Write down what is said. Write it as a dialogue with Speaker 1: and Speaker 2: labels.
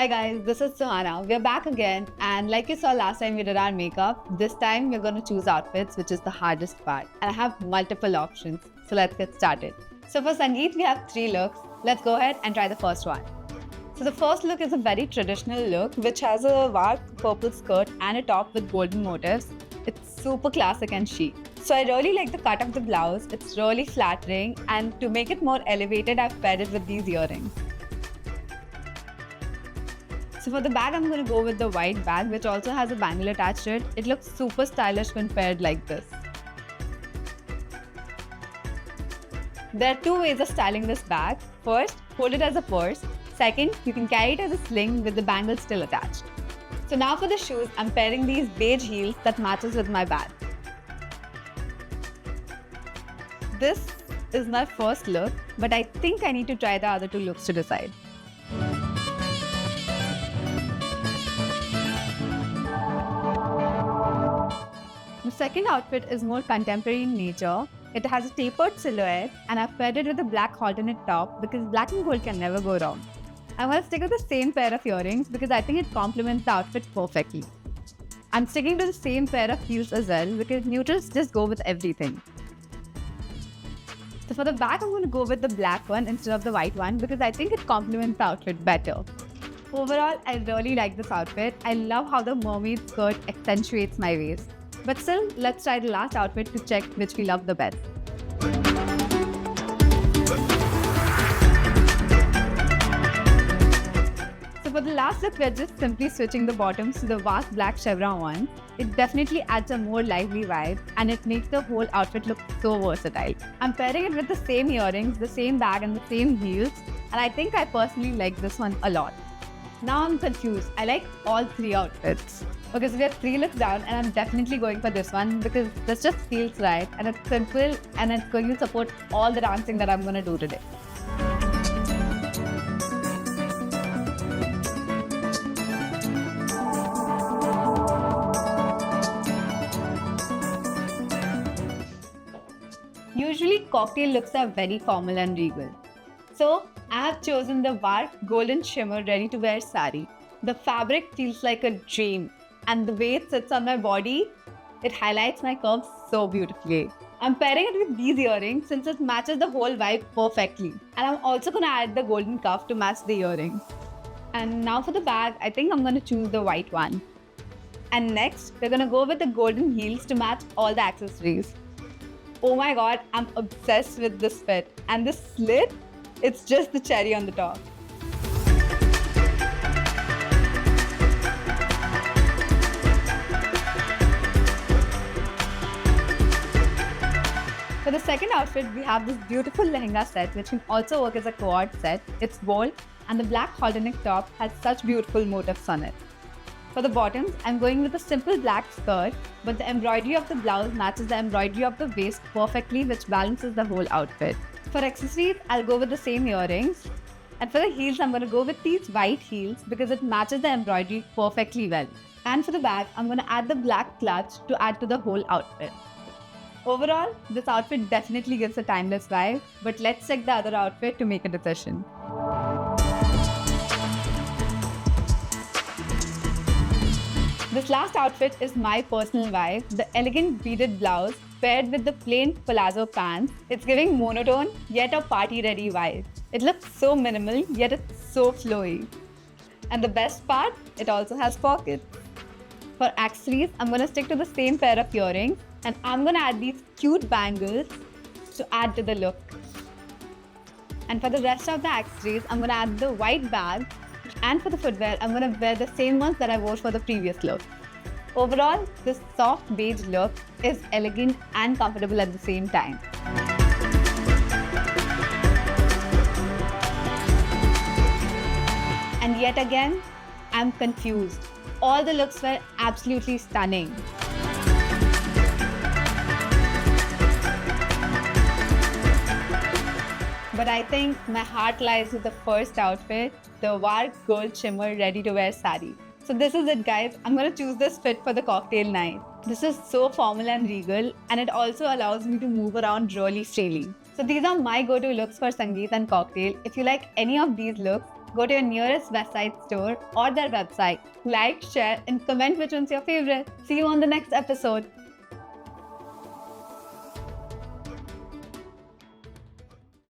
Speaker 1: guys, this is Suhana. We're back again, and like you saw last time we did our makeup, this time we're going to choose outfits, which is the hardest part. And I have multiple options, so let's get started. So for Sangeet, we have 3 looks. Let's go ahead and try the first one. So the first look is a very traditional look, which has a dark purple skirt and a top with golden motifs. It's super classic and chic. So I really like the cut of the blouse. It's really flattering, and to make it more elevated, I've paired it with these earrings. So for the bag, I'm going to go with the white bag, which also has a bangle attached to it. It looks super stylish when paired like this. There are 2 ways of styling this bag. First, hold it as a purse. Second, you can carry it as a sling with the bangle still attached. So now for the shoes, I'm pairing these beige heels that matches with my bag. This is my first look, but I think I need to try the other 2 looks to decide. The second outfit is more contemporary in nature. It has a tapered silhouette, and I've paired it with a black alternate top because black and gold can never go wrong. I'm going to stick with the same pair of earrings because I think it complements the outfit perfectly. I'm sticking to the same pair of heels as well because neutrals just go with everything. So for the bag, I'm going to go with the black one instead of the white one because I think it complements the outfit better. Overall, I really like this outfit. I love how the mermaid skirt accentuates my waist. But still, let's try the last outfit to check which we love the best. So for the last look, we're just simply switching the bottoms to the vast black chevron one. It definitely adds a more lively vibe, and it makes the whole outfit look so versatile. I'm pairing it with the same earrings, the same bag and the same heels, and I think I personally like this one a lot. Now I'm confused. I like all 3 outfits. Okay, so we have 3 looks down, and I'm definitely going for this one because this just feels right, and it's simple, and it's going to support all the dancing that I'm going to do today. Usually, cocktail looks are very formal and regal. So, I have chosen the Vark Golden Shimmer Ready to Wear Sari. The fabric feels like a dream, and the way it sits on my body, it highlights my curves so beautifully. I'm pairing it with these earrings since it matches the whole vibe perfectly. And I'm also going to add the golden cuff to match the earrings. And now for the bag, I think I'm going to choose the white one. And next, we're going to go with the golden heels to match all the accessories. Oh my god, I'm obsessed with this fit. And this slit, it's just the cherry on the top. For the second outfit, we have this beautiful lehenga set, which can also work as a quad set. It's bold, and the black halter-neck top has such beautiful motifs on it. For the bottoms, I'm going with a simple black skirt, but the embroidery of the blouse matches the embroidery of the waist perfectly, which balances the whole outfit. For accessories, I'll go with the same earrings. And for the heels, I'm going to go with these white heels because it matches the embroidery perfectly well. And for the bag, I'm going to add the black clutch to add to the whole outfit. Overall, this outfit definitely gives a timeless vibe, but let's check the other outfit to make a decision. This last outfit is my personal vibe, the elegant beaded blouse paired with the plain palazzo pants. It's giving monotone yet a party-ready vibe. It looks so minimal yet it's so flowy. And the best part, it also has pockets. For accessories, I'm going to stick to the same pair of earrings, and I'm going to add these cute bangles to add to the look. And for the rest of the accessories, I'm going to add the white bag, and for the footwear, I'm going to wear the same ones that I wore for the previous look. Overall, this soft beige look is elegant and comfortable at the same time. And yet again, I'm confused. All the looks were absolutely stunning. But I think my heart lies with the first outfit, the Vark Gold Shimmer Ready to Wear Sari. So this is it, guys. I'm going to choose this fit for the cocktail night. This is so formal and regal, and it also allows me to move around really freely. So these are my go-to looks for Sangeet and cocktail. If you like any of these looks, Go to your nearest Westside store or their website. Like, share, and comment which one's your favorite. See you on the next episode.